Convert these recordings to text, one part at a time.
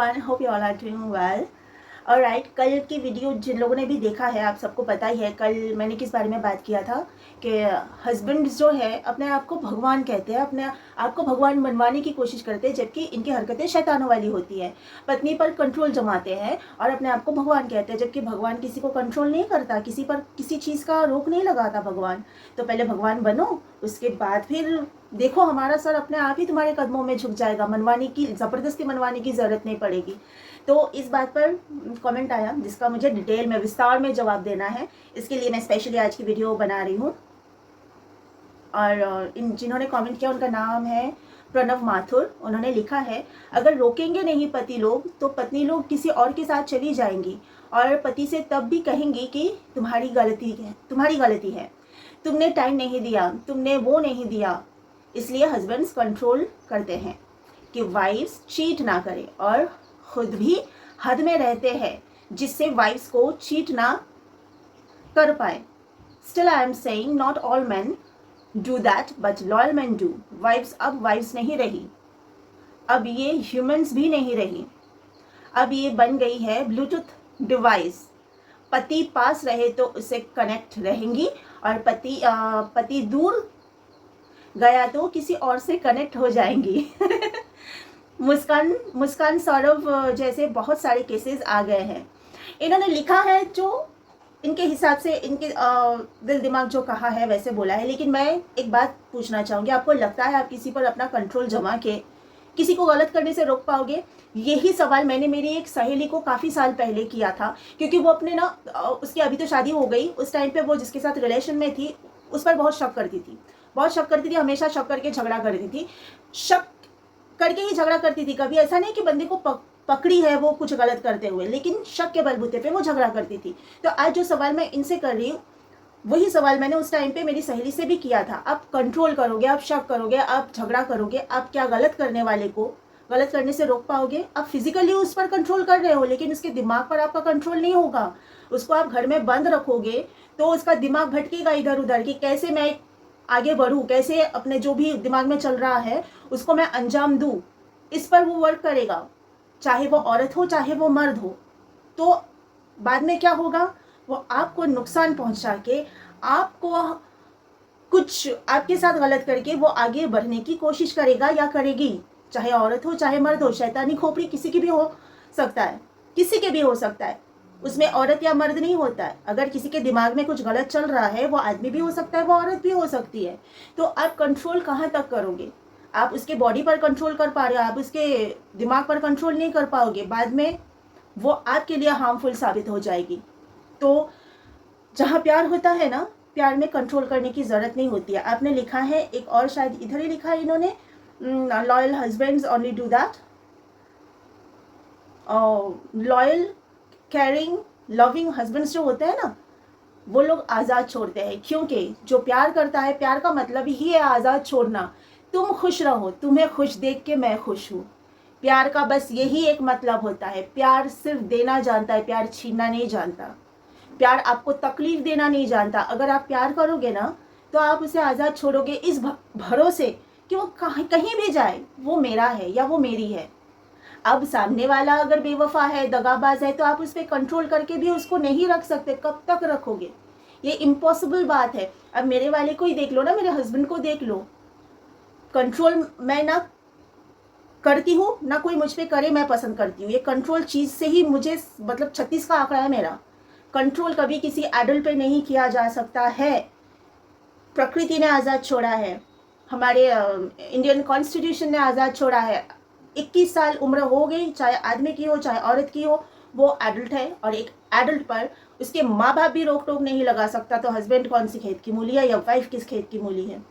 everyone, hope you all are doing well. Alright, कल की video जिन लोगों ने भी देखा है आप सबको पता ही है कल मैंने किस बारे में बात किया था कि हस्बैंड जो है अपने आप को भगवान कहते हैं, अपने आप को भगवान बनवाने की कोशिश करते हैं, जबकि इनकी हरकतें शैतानों वाली होती है। पत्नी पर कंट्रोल जमाते हैं और अपने आप को भगवान कहते हैं, जबकि भगवान किसी को कंट्रोल नहीं करता, किसी पर किसी चीज़ का रोक नहीं लगाता भगवान। तो पहले भगवान बनो, उसके बाद फिर देखो हमारा सर अपने आप ही तुम्हारे कदमों में झुक जाएगा, मनवाने की ज़बरदस्ती मनवाने की ज़रूरत नहीं पड़ेगी। तो इस बात पर कमेंट आया जिसका मुझे डिटेल में विस्तार में जवाब देना है, इसके लिए मैं स्पेशली आज की वीडियो बना रही हूँ। और इन जिन्होंने कमेंट किया उनका नाम है प्रणव माथुर। उन्होंने लिखा है, अगर रोकेंगे नहीं पति लोग तो पत्नी लोग किसी और के साथ चली जाएंगी और पति से तब भी कहेंगी कि तुम्हारी गलती है, तुमने टाइम नहीं दिया, तुमने वो नहीं दिया। इसलिए हस्बैंड्स कंट्रोल करते हैं कि वाइफ्स चीट ना करें और खुद भी हद में रहते हैं, जिससे वाइफ्स को चीट ना कर पाए। Still I am saying not all man do that but loyal man do. Wives अब वाइफ्स नहीं रही, अब ये ह्यूमंस भी नहीं रही, अब ये बन गई है ब्लूटूथ डिवाइस। पति पास रहे तो उससे कनेक्ट रहेंगी और पति दूर गया तो किसी और से कनेक्ट हो जाएंगी। मुस्कान सौरभ जैसे बहुत सारे केसेस आ गए हैं। इन्होंने लिखा है जो इनके हिसाब से इनके दिल दिमाग जो कहा है वैसे बोला है, लेकिन मैं एक बात पूछना चाहूँगी, आपको लगता है आप किसी पर अपना कंट्रोल जमा के किसी को गलत करने से रोक पाओगे? यही सवाल मैंने मेरी एक सहेली को काफ़ी साल पहले किया था, क्योंकि वो अपने ना उसकी अभी तो शादी हो गई, उस टाइम पे वो जिसके साथ रिलेशन में थी उस पर बहुत शक करती थी, हमेशा शक करके झगड़ा करती थी, शक करके ही झगड़ा करती थी। कभी ऐसा नहीं कि बंदे को पकड़ी है वो कुछ गलत करते हुए, लेकिन शक के बलबूते पे वो झगड़ा करती थी। तो आज जो सवाल मैं इनसे कर रही हूँ वही सवाल मैंने उस टाइम पे मेरी सहेली से भी किया था। आप कंट्रोल करोगे, आप शक करोगे, आप झगड़ा करोगे, आप क्या गलत करने वाले को गलत करने से रोक पाओगे? आप फिजिकली उस पर कंट्रोल कर रहे हो, लेकिन उसके दिमाग पर आपका कंट्रोल नहीं होगा। उसको आप घर में बंद रखोगे तो उसका दिमाग भटकेगा इधर उधर कि कैसे मैं आगे बढ़ूँ, कैसे अपने जो भी दिमाग में चल रहा है उसको मैं अंजाम दूँ, इस पर वो वर्क करेगा, चाहे वो औरत हो चाहे वो मर्द हो। तो बाद में क्या होगा, वो आपको नुकसान पहुंचा के, आपको कुछ आपके साथ गलत करके वो आगे बढ़ने की कोशिश करेगा या करेगी, चाहे औरत हो चाहे मर्द हो। शैतानी खोपड़ी किसी की भी हो सकता है, किसी के भी हो सकता है, उसमें औरत या मर्द नहीं होता है। अगर किसी के दिमाग में कुछ गलत चल रहा है, वो आदमी भी हो सकता है, वो औरत भी हो सकती है। तो आप कंट्रोल कहाँ तक करोगे? आप उसके बॉडी पर कंट्रोल कर पा रहे हो, आप उसके दिमाग पर कंट्रोल नहीं कर पाओगे, बाद में वो आपके लिए हार्मफुल साबित हो जाएगी। तो जहाँ प्यार होता है ना, प्यार में कंट्रोल करने की ज़रूरत नहीं होती है। आपने लिखा है एक और, शायद इधर ही लिखा है इन्होंने, loyal husbands only do that. Loyal caring loving husbands जो होते हैं ना, वो लोग आज़ाद छोड़ते हैं, क्योंकि जो प्यार करता है, प्यार का मतलब ही है आज़ाद छोड़ना। तुम खुश रहो, तुम्हें खुश देख के मैं खुश हूँ। प्यार का बस यही एक मतलब होता है। प्यार सिर्फ देना जानता है, प्यार छीनना नहीं जानता। प्यार आपको तकलीफ देना नहीं जानता। अगर आप प्यार करोगे ना तो आप उसे आज़ाद छोड़ोगे इस भरोसे कि वो कहीं भी जाए वो मेरा है या वो मेरी है। अब सामने वाला अगर बेवफा है, दगाबाज है, तो आप उस पर कंट्रोल करके भी उसको नहीं रख सकते। कब तक रखोगे? ये इम्पॉसिबल बात है। अब मेरे वाले को ही देख लो ना, मेरे हस्बैंड को देख लो, कंट्रोल मैं ना करती हूँ ना कोई मुझ पे करे, मैं पसंद करती हूँ। ये कंट्रोल चीज़ से ही मुझे मतलब 36 का आंकड़ा है मेरा। कंट्रोल कभी किसी एडल्ट पे नहीं किया जा सकता है। प्रकृति ने आज़ाद छोड़ा है, हमारे इंडियन कॉन्स्टिट्यूशन ने आज़ाद छोड़ा है। 21 साल उम्र हो गई, चाहे आदमी की हो चाहे औरत की हो, वो एडल्ट है। और एक एडल्ट पर उसके माँ बाप भी रोक टोक नहीं लगा सकता। तो हस्बैंड कौन सी खेत की मूली है या वाइफ किस खेत की मूली है?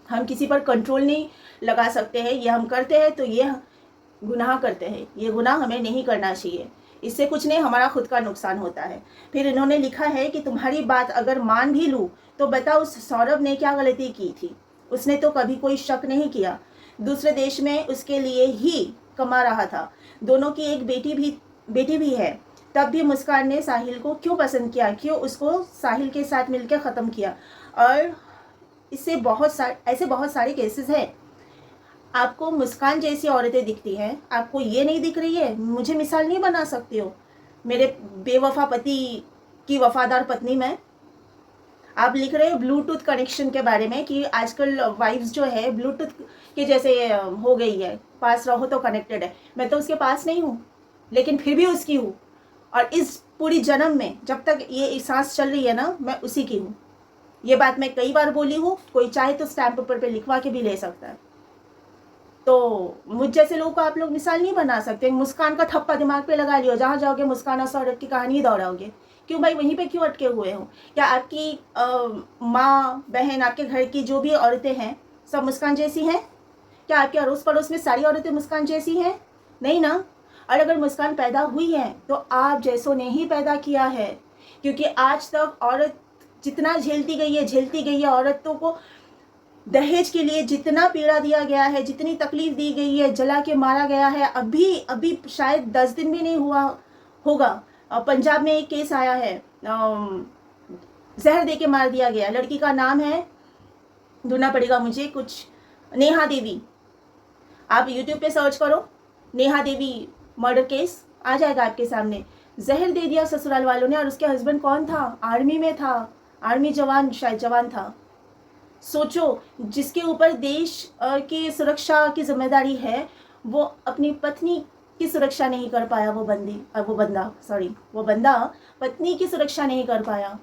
हम किसी पर कंट्रोल नहीं लगा सकते हैं। ये हम करते हैं तो ये गुनाह करते हैं, ये गुनाह हमें नहीं करना चाहिए। इससे कुछ नहीं, हमारा खुद का नुकसान होता है। फिर इन्होंने लिखा है कि तुम्हारी बात अगर मान भी लूँ तो बताओ उस सौरभ ने क्या गलती की थी? उसने तो कभी कोई शक नहीं किया, दूसरे देश में उसके लिए ही कमा रहा था, दोनों की एक बेटी भी है। तब भी मुस्कान ने साहिल को क्यों पसंद किया, क्यों उसको साहिल के साथ मिलकर ख़त्म किया? और इससे ऐसे बहुत सारे केसेस हैं। आपको मुस्कान जैसी औरतें दिखती हैं, आपको ये नहीं दिख रही है? मुझे मिसाल नहीं बना सकते हो मेरे बेवफा पति की वफादार पत्नी मैं? आप लिख रहे हो ब्लूटूथ कनेक्शन के बारे में कि आजकल वाइफ्स जो है ब्लूटूथ के जैसे हो गई है, पास रहो तो कनेक्टेड है। मैं तो उसके पास नहीं हूँ, लेकिन फिर भी उसकी हूँ। और इस पूरी जन्म में जब तक ये सांस चल रही है ना, मैं उसी की हूँ। ये बात मैं कई बार बोली हूँ, कोई चाहे तो स्टैम्प पेपर पे लिखवा के भी ले सकता है। तो मुझ जैसे लोगों को आप लोग मिसाल नहीं बना सकते। मुस्कान का ठप्पा दिमाग पे लगा लियो, जहाँ जाओगे मुस्कान और सौरभ की कहानी दोहराओगे। क्यों भाई, वहीं पे क्यों अटके हुए हो? क्या आपकी माँ बहन, आपके घर की जो भी औरतें हैं सब मुस्कान जैसी हैं? क्या आपके अड़ोस पड़ोस में सारी औरतें मुस्कान जैसी हैं? नहीं ना। और अगर मुस्कान पैदा हुई है तो आप जैसों ने ही पैदा किया है, क्योंकि आज तक औरत जितना झेलती गई है औरतों को दहेज के लिए जितना पीड़ा दिया गया है, जितनी तकलीफ दी गई है, जला के मारा गया है। अभी अभी शायद 10 दिन भी नहीं हुआ होगा, पंजाब में एक केस आया है, जहर दे के मार दिया गया। लड़की का नाम है, ढूंढना पड़ेगा मुझे, कुछ नेहा देवी। आप यूट्यूब पे सर्च करो नेहा देवी मर्डर केस, आ जाएगा आपके सामने। जहर दे दिया ससुराल वालों ने, और उसके हस्बैंड कौन था? आर्मी में था, आर्मी जवान, शायद जवान था। सोचो, जिसके ऊपर देश की सुरक्षा की जिम्मेदारी है, वो अपनी पत्नी की सुरक्षा नहीं कर पाया। वो बंदा पत्नी की सुरक्षा नहीं कर पाया।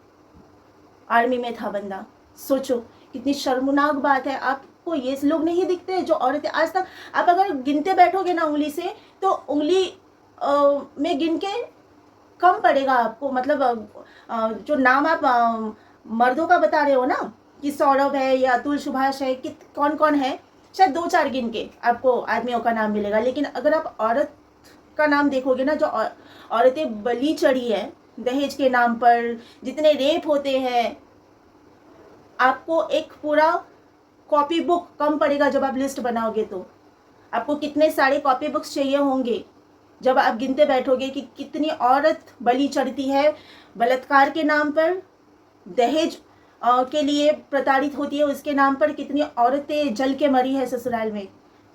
आर्मी में था बंदा। सोचो कितनी शर्मनाक बात है। आपको ये लोग नहीं दिखते जो औरतें आज तक, आप अगर गिनते बैठोगे ना उंगली से, तो उंगली में गिन के कम पड़ेगा आपको। मतलब जो नाम आप मर्दों का बता रहे हो ना, कि सौरभ है या अतुल सुभाष है, कि कौन कौन है, शायद 2-4 गिन के आपको आदमियों का नाम मिलेगा। लेकिन अगर आप औरत का नाम देखोगे ना, जो औरतें बलि चढ़ी है दहेज के नाम पर, जितने रेप होते हैं, आपको एक पूरा कॉपी बुक कम पड़ेगा। जब आप लिस्ट बनाओगे तो आपको कितने सारे कॉपी बुक्स चाहिए होंगे, जब आप गिनते बैठोगे कि कितनी औरत बलि चढ़ती है बलात्कार के नाम पर, दहेज के लिए प्रताड़ित होती है उसके नाम पर, कितनी औरतें जल के मरी है ससुराल में।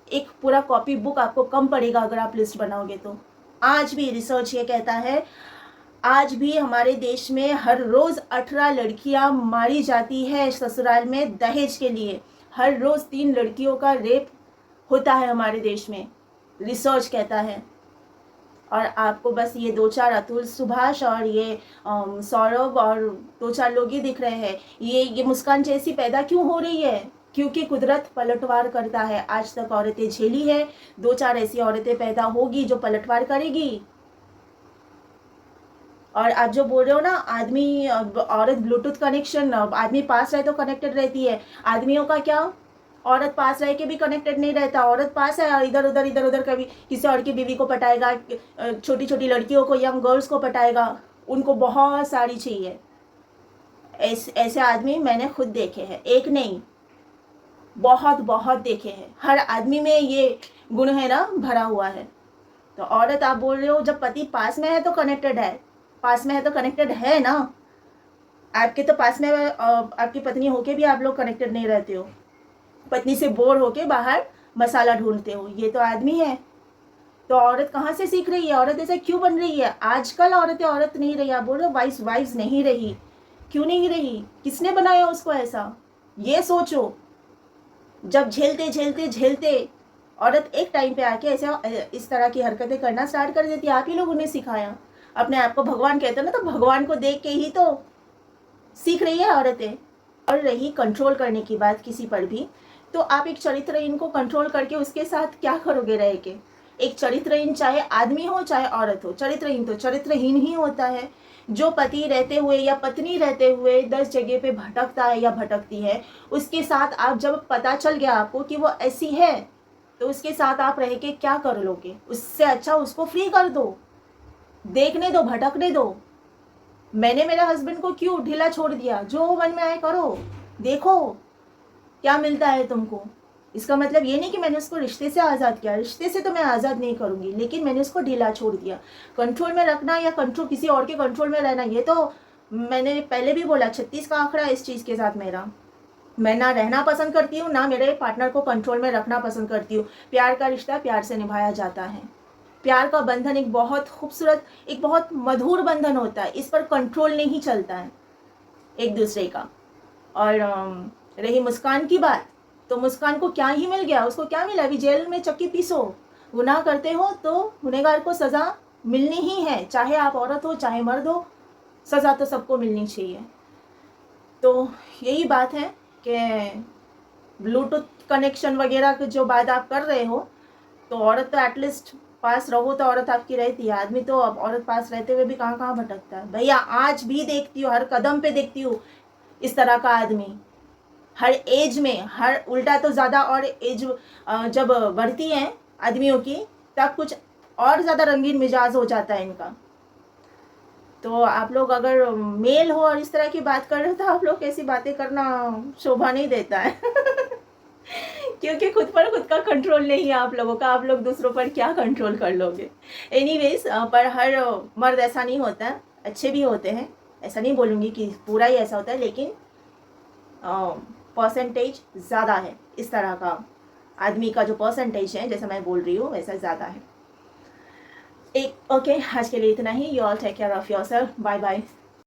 एक पूरा कॉपी बुक आपको कम पड़ेगा अगर आप लिस्ट बनाओगे तो। आज भी रिसर्च ये कहता है, आज भी हमारे देश में हर रोज़ 18 लड़कियां मारी जाती है ससुराल में दहेज के लिए। हर रोज़ 3 लड़कियों का रेप होता है हमारे देश में, रिसर्च कहता है। और आपको बस ये 2-4 अतुल सुभाष और ये सौरभ और 2-4 लोग ही दिख रहे हैं। ये मुस्कान जैसी पैदा क्यों हो रही है? क्योंकि कुदरत पलटवार करता है। आज तक औरतें झेली है, 2-4 ऐसी औरतें पैदा होगी जो पलटवार करेगी। और आप जो बोल रहे हो ना, आदमी औरत ब्लूटूथ कनेक्शन, आदमी पास रहे तो कनेक्टेड रहती है। आदमियों का क्या? औरत पास रह के भी कनेक्टेड नहीं रहता। औरत पास है और इधर उधर कभी किसी और की बीवी को पटाएगा, छोटी छोटी लड़कियों को, यंग गर्ल्स को पटाएगा। उनको बहुत सारी चाहिए। ऐसे आदमी मैंने खुद देखे हैं, एक नहीं, बहुत बहुत देखे हैं। हर आदमी में ये गुण है ना, भरा हुआ है। तो औरत आप बोल रहे हो, जब पति पास में है तो कनेक्टेड है, पास में है तो कनेक्टेड है ना। आपके तो पास में आपकी पत्नी होके भी आप लोग कनेक्टेड नहीं रहते हो, पत्नी से बोर होके बाहर मसाला ढूंढते हो। ये तो आदमी है। तो औरत कहाँ से सीख रही है? औरत ऐसा क्यों बन रही है? आजकल औरतें औरत नहीं रही। आप बोल रहे हो वाइफ्स नहीं रही, क्यों नहीं रही? किसने बनाया उसको ऐसा? ये सोचो। जब झेलते औरत एक टाइम पे आके ऐसा इस तरह की हरकतें करना स्टार्ट कर देती है। आप ही लोगों ने सिखाया। अपने आप को भगवान कहते हो ना, तो भगवान को देख के ही तो सीख रही है औरतें। और रही कंट्रोल करने की बात किसी पर भी, तो आप एक चरित्रहीन को कंट्रोल करके उसके साथ क्या करोगे रह के? एक चरित्रहीन चाहे आदमी हो चाहे औरत हो, चरित्रहीन तो चरित्रहीन ही होता है। जो पति रहते हुए या पत्नी रहते हुए 10 जगह पे भटकता है या भटकती है, उसके साथ आप जब पता चल गया आपको कि वो ऐसी है, तो उसके साथ आप रह के क्या कर लोगे? उससे अच्छा उसको फ्री कर दो, देखने दो, भटकने दो। मैंने मेरे हस्बैंड को क्यों ढीला छोड़ दिया? जो मन में आए करो, देखो क्या मिलता है तुमको। इसका मतलब ये नहीं कि मैंने उसको रिश्ते से आज़ाद किया, रिश्ते से तो मैं आज़ाद नहीं करूँगी, लेकिन मैंने उसको ढीला छोड़ दिया। कंट्रोल में रखना या कंट्रोल किसी और के कंट्रोल में रहना, ये तो मैंने पहले भी बोला, 36 का आंकड़ा इस चीज़ के साथ मेरा। मैं ना रहना पसंद करती हूँ, ना मेरे पार्टनर को कंट्रोल में रखना पसंद करती हूँ। प्यार का रिश्ता प्यार से निभाया जाता है। प्यार का बंधन एक बहुत खूबसूरत, एक बहुत मधुर बंधन होता है। इस पर कंट्रोल नहीं चलता है एक दूसरे का। और रही मुस्कान की बात, तो मुस्कान को क्या ही मिल गया, उसको क्या मिला? अभी जेल में चक्की पीसो, गुनाह करते हो तो गुनहगार को सज़ा मिलनी ही है, चाहे आप औरत हो चाहे मर्द हो, सज़ा तो सबको मिलनी चाहिए। तो यही बात है कि ब्लूटूथ कनेक्शन वगैरह की जो बात आप कर रहे हो, तो औरत तो एटलीस्ट पास रहो तो औरत आपकी रहती है। आदमी तो अब औरत पास रहते हुए भी कहाँ कहाँ भटकता है भैया। आज भी देखती हूँ, हर कदम पे देखती हूँ इस तरह का आदमी, हर एज में। हर उल्टा तो ज़्यादा, और एज जब बढ़ती है आदमियों की, तब कुछ और ज़्यादा रंगीन मिजाज हो जाता है इनका। तो आप लोग अगर मेल हो और इस तरह की बात कर रहे हो, तो आप लोग ऐसी बातें करना शोभा नहीं देता है क्योंकि खुद पर खुद का कंट्रोल नहीं है आप लोगों का, आप लोग दूसरों पर क्या कंट्रोल कर लोगे। एनीवेज, पर हर मर्द ऐसा नहीं होता है, अच्छे भी होते हैं, ऐसा नहीं बोलूँगी कि पूरा ही ऐसा होता है, लेकिन परसेंटेज ज़्यादा है इस तरह का। आदमी का जो परसेंटेज है, जैसा मैं बोल रही हूँ, वैसा ज़्यादा है। ओके, आज के लिए इतना ही। You all take care of yourself. Bye bye.